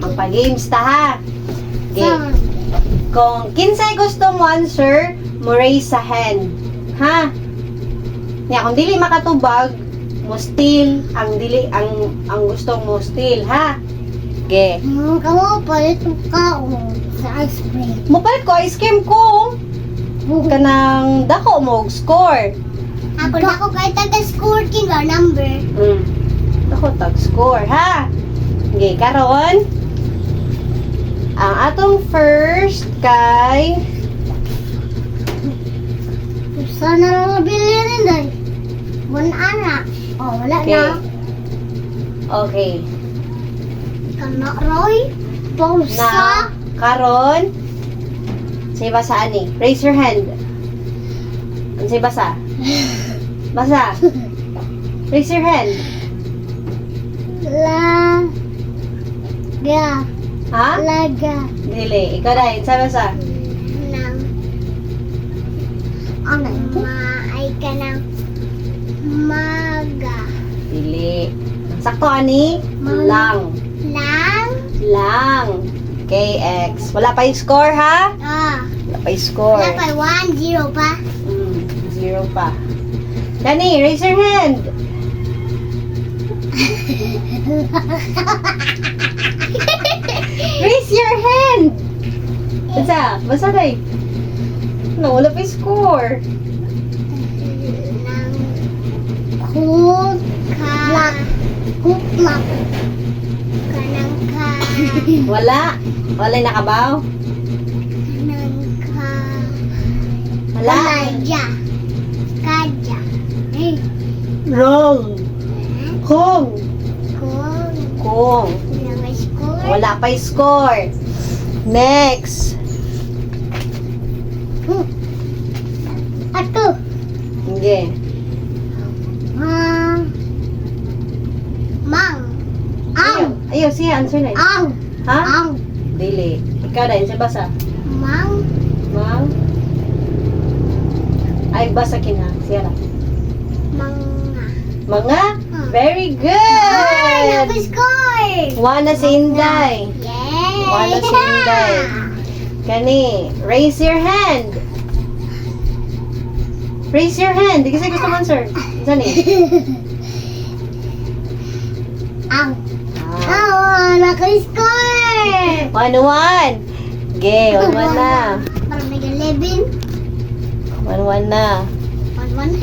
Magpa-games ta ha. Okay. Kung kinsay gusto mo answer, mo raise sa hand. Ha? Nya kung dili makatubag, mo steal ang gusto mo steal, ha? Okay. Kamu palit ka sa ice cream. Mupalit ko ice cream ko. Kanang dako mo og score. Ako kahit taga-score king or number. Dako tag score, ha? Okay, karon ang atong first kay Sana lang nabili rin dahil. One anak. Oh, wala Okay. na. Okay. Kana Roy. Pausa. Na karon say basa ani. Raise your hand. Say basa. Basa. Raise your hand. Laga. Ha? Laga. Dili. Ikaw dahil. Say basa. Nang. Ano? Maay ka ng maga. Dili. Sakto ani. Lang. Lang. Lang. KX. Wala pa yung score, ha? Wala pa yung score. Wala pa 1-0 pa. 0 pa. Dani, raise your hand. Raise your hand. Basta, basta day. No, wala pa yung score. Nang kuka. Kuklak. Kanang ka. Wala. Wala yung nakabaw. Kanang ka. Wala. Kadya. Kadya. Eh. Wrong. Kung. Kung. Kung. Wala may score. Wala pa yung score. Next. Ato. Hindi. Mang. Mang. Ang. Ayaw, siya. Answer na. Ang. Ha? Ang. Dili. Ikaw dahil siya basa. Mang. Mang. Ay, basa kina. Siya lang. Mga. Mga? Very Ay, good! may score. One na si Inday. Yay! Wala si Inday. Kani, raise your hand. Raise your hand. Di kasi gusto mo answer. Saan eh? Ang. Ah. Naka-score. 1-1. Okay, 1-1 na. Parang may 11. 1-1 na. 1-1.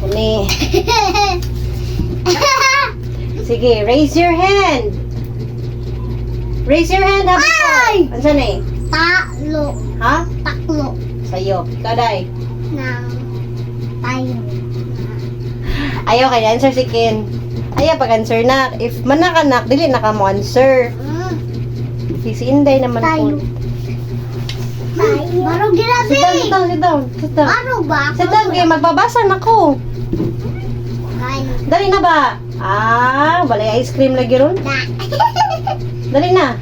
Kani. Sige, raise your hand. Raise your hand. Ay! Saan eh? Talo. Ha? Taklo. Sa'yo. Ikaw, Day. Ng tayo. Ayaw kay answer si Ken. Ayaw pag-answer na. If manakanak, dili na ka mo answer. Si Inday naman Tayo. po. Tayo. Baro girabi. Sit down, sit down, sit down. Sit down. Ano ba? Sit down, kaya magbabasa na ko. Kain. Dali na ba? Ah, walay ice cream lagi ron. Na. Dali na.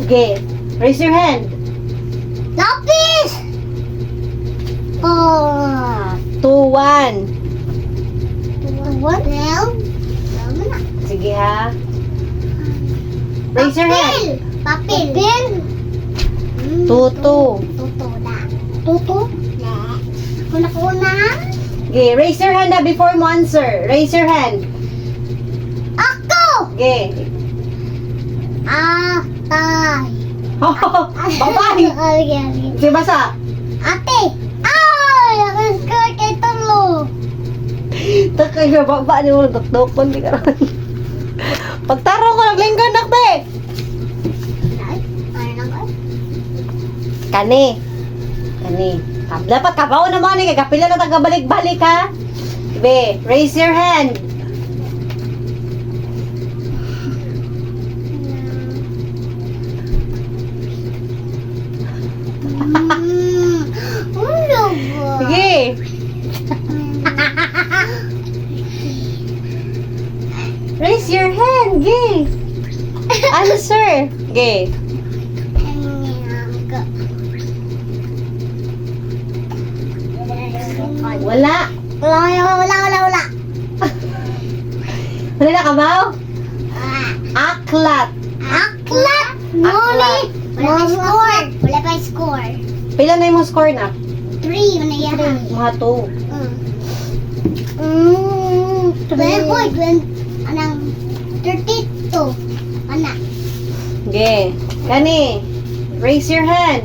Okay, raise your hand. Lapis! Oh. 2-1. What? Well, Sige ha. Raise your hand. Papel. Papel. 2-2. Tuto na. Tuto? Na. Ako na ko na. Okay, raise your hand na before mo answer. Raise your hand. Ako! Okay. Atay. Bye-bye. Okay. Sige, basa. Ate! Ay! Naka-score kay Tolo! Takay ka, baba ni mo, dokdokon, di ka ron. Pagtarong ko, naglingkod, nakbe. Ay, ano lang ko? Kani. Kani. Dapat kabaw naman ni, kaya kapila na tagabalik-balik ha. Be, raise your hand. Ulo ba? Sige. Raise your hand, gay. Answer. Gay. Wala. Wala. Wala na kabaw? Ah. Aklat. Aklat. Noni. Wala pa score. Pila na yung score na? 3. Wala yan. Mga 2. Boy, anang 32. Anak. Okay. Kani, raise your hand.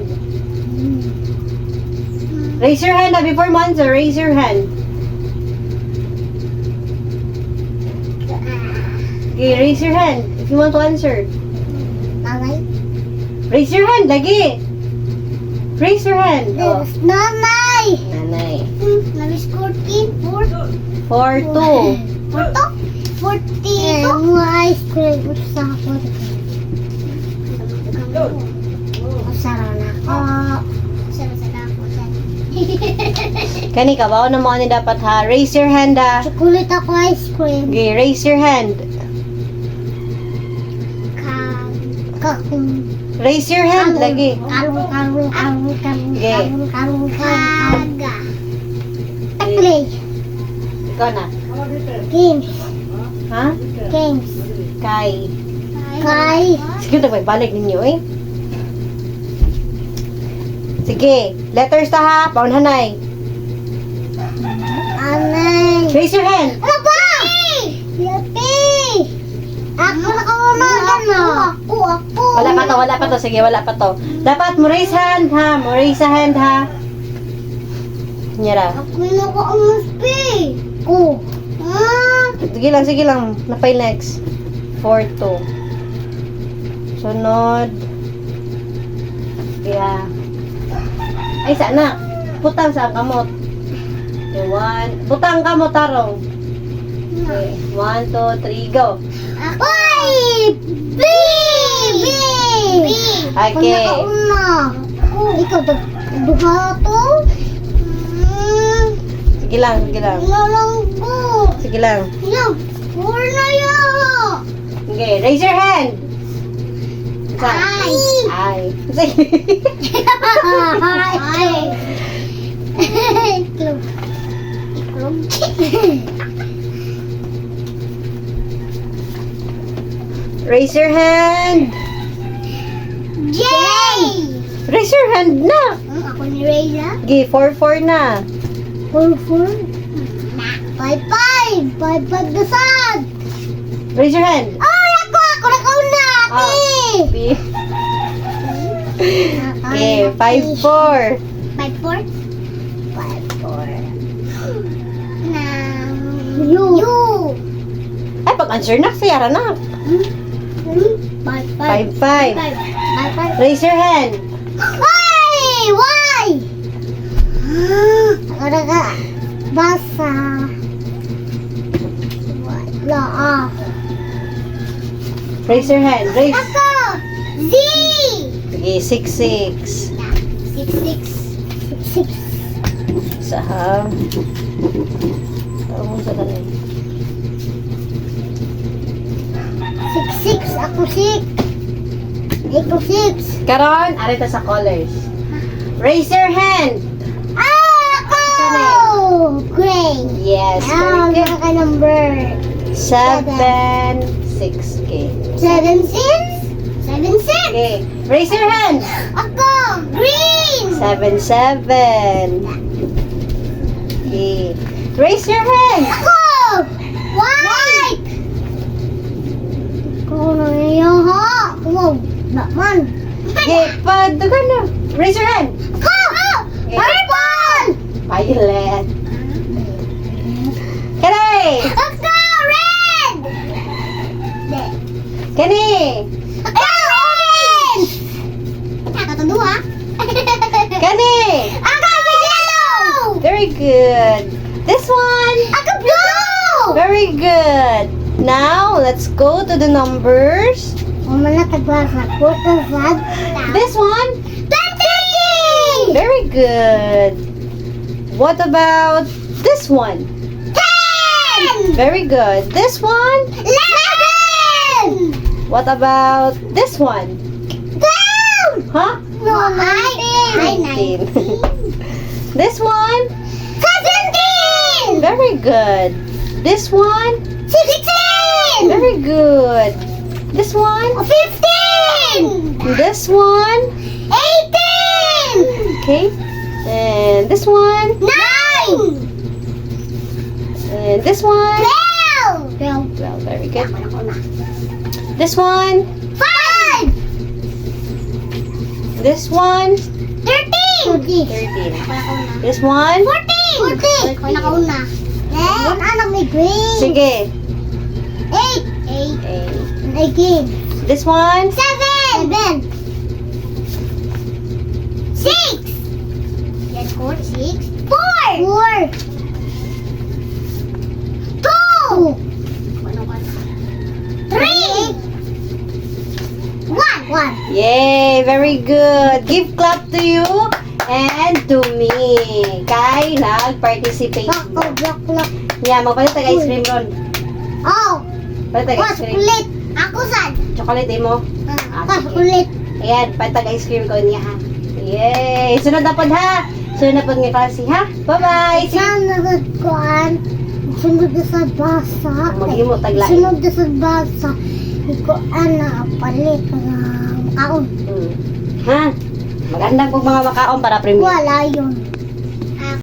Raise your hand before mo answer. Raise your hand. Okay, raise your hand if you want to answer. Nanay. Raise your hand, lagi. Raise your hand. Oh, Nanay. nanay. Nag-score 4. 4-2. 42. Ice cream. Sa ako. Masarap na ako. Sarap ako. Kani ka, bawa na mo ni dapat ha. Raise your hand ha. Chocolate ako ice cream. Okay, raise your hand. Kakung. Raise your hand, lagi. Karung. Okay. Kaga. Taklay. Ikaw na. Games. Ha? Games. Kay. Kay. Sige, balik ninyo eh. Sige, letters ta ha. Paunhanay. Anay. Raise your hand. Ano ba? Yupi. Ako na kaumagan mo. Ako. Wala pa to. Sige, wala pa to. Dapat mo raise hand ha. Mo raise a hand ha. Nyara. Ako na kaumuspi. Ko. Sige lang. Napay next. 4-2. Sunod. Yeah. Ay, sana. Putang sa kamot. Okay, 1. Putang kamot, tarong. Okay, 1, 2, 3, go. Ay! B! Okay. Una. Ikaw, duha to? Sige lang. Nalang ko. Sige lang. Yan, score na yan. Okay, raise your hand. Ay. Ay. Sige. Ay. Iklog. Raise your hand. J! Raise your hand na. Ako ni Reza. Okay, 4-4 na. 4. 5. 5 dasad. Raise your hand. Ay, ako na kauna. Ate. B. Okay, 5-4. 5-4. You. Ay, pag-answer na, sayara na. 5. 5-5. Raise your hand. Why? Ako na ka. Basa. Wala. Raise your hand. Raise. Ako. Z. Okay, 6-6. 6. Isa ha. Tawag mo sa kanil. 6. Ako 6. Ikaw 6. Karon, arita sa colors. Raise your hand. Ako! Gray. Yes, Ah, very good. ka number 7, 6. Okay. 7, 6. Okay. Raise your hand. Ako! Green. 7, 7. Okay. Raise your hand. Ako! White. Ako na yung ha. Wow. Naman. Okay, padugan na. Raise your hand. Ako! Purple. Violet. Kani! Ako! Red. Kani! Ako! Orange. Ako to dua. Kani! Ako yellow. Very good. This one. Ako blue. Very good. Now, let's go to the numbers. Umana tagbasa ko to sad. This one. 20. Very good. What about this one? 10. Very good. This one. 11. What about this one? 12. Huh? No, 19. 19. This one. 17. good. This one? 16! Very good. This one? 15! This one? 18! Okay. And this one? 9! And this one? 12! 12. 12. Very good. This one? 5! This one? 13! 13. This one? 14! 14! Ako nakauna. Then, anak may green. Sige. 8! 8. 18. This one? 7! 7. 6! Yes, 4. 6. 4! 4. 2! 3! 1! 1. Yay! Very good. Give clap to you and to me. Kay nag-participate. Block. Yeah, magpalit tag ice cream ron. Oh! Palit tag ice cream. Kulit! Ako saan? Chocolate mo. sige. Kulit. Ayan, patag ice cream ko niya ha. Yay! Sunod na pod ha. Sunod na pod nga klase ha. Bye-bye! Saan nagkuhan? Sunod na sa basa. Maghimo taglain. Sunod na sa basa. Ikuan na palit na makaon. Ha? Magandang pong mga makaon para premium. Wala yun.